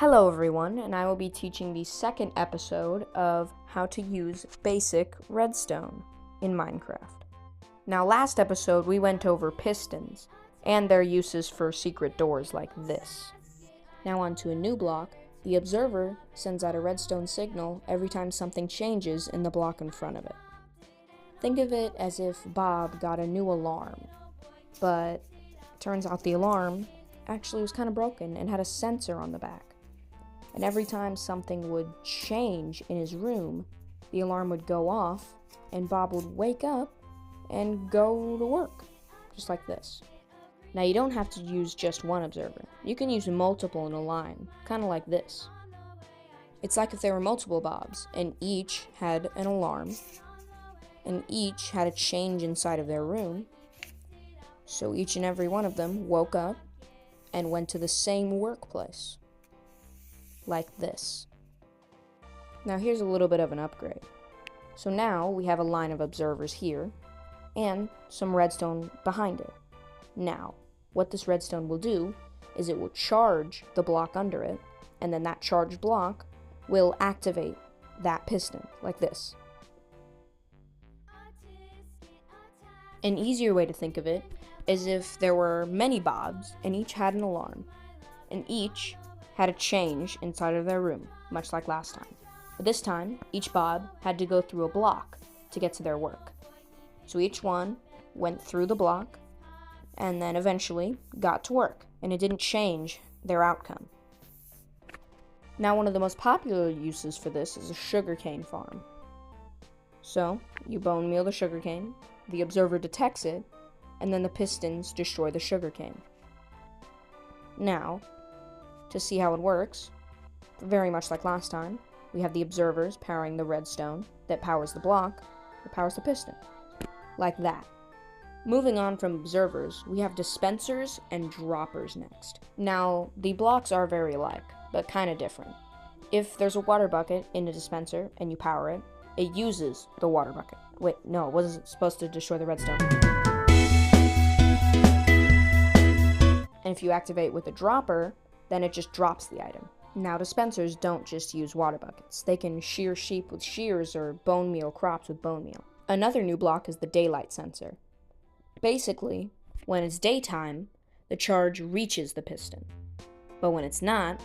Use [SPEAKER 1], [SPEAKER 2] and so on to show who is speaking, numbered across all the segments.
[SPEAKER 1] Hello everyone, and I will be teaching the second episode of how to use basic redstone in Minecraft. Now last episode we went over pistons and their uses for secret doors like this. Now onto a new block. The observer sends out a redstone signal every time something changes in the block in front of it. Think of it as if Bob got a new alarm, but it turns out the alarm actually was kind of broken and had a sensor on the back. And every time something would change in his room, the alarm would go off, and Bob would wake up and go to work, just like this. Now you don't have to use just one observer. You can use multiple in a line, kind of like this. It's like if there were multiple Bobs, and each had an alarm, and each had a change inside of their room. So each and every one of them woke up and went to the same workplace. Like this. Now here's a little bit of an upgrade. So now we have a line of observers here, and some redstone behind it. Now, what this redstone will do is it will charge the block under it, and then that charged block will activate that piston, like this. An easier way to think of it is if there were many Bobs, and each had an alarm, and each had a change inside of their room, much like last time. But this time, each Bob had to go through a block to get to their work. So each one went through the block, and then eventually got to work, and it didn't change their outcome. Now one of the most popular uses for this is a sugarcane farm. So, you bone meal the sugarcane, the observer detects it, and then the pistons destroy the sugarcane. Now, to see how it works, very much like last time, we have the observers powering the redstone that powers the block, that powers the piston. Like that. Moving on from observers, we have dispensers and droppers next. Now, the blocks are very alike, but kind of different. If there's a water bucket in a dispenser and you power it, it uses the water bucket. Wait, no, it wasn't supposed to destroy the redstone. And if you activate with a dropper, then it just drops the item. Now dispensers don't just use water buckets. They can shear sheep with shears or bone meal crops with bone meal. Another new block is the daylight sensor. Basically, when it's daytime, the charge reaches the piston. But when it's not,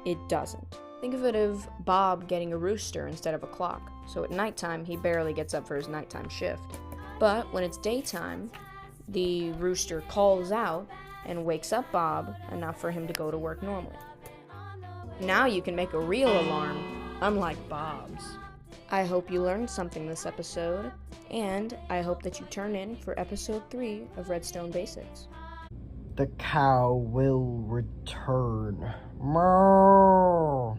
[SPEAKER 1] it doesn't. Think of it as Bob getting a rooster instead of a clock. So at nighttime, he barely gets up for his nighttime shift. But when it's daytime, the rooster calls out and wakes up Bob enough for him to go to work normally. Now you can make a real alarm, unlike Bob's. I hope you learned something this episode, and I hope that you turn in for episode 3 of Redstone Basics.
[SPEAKER 2] The cow will return. Moo.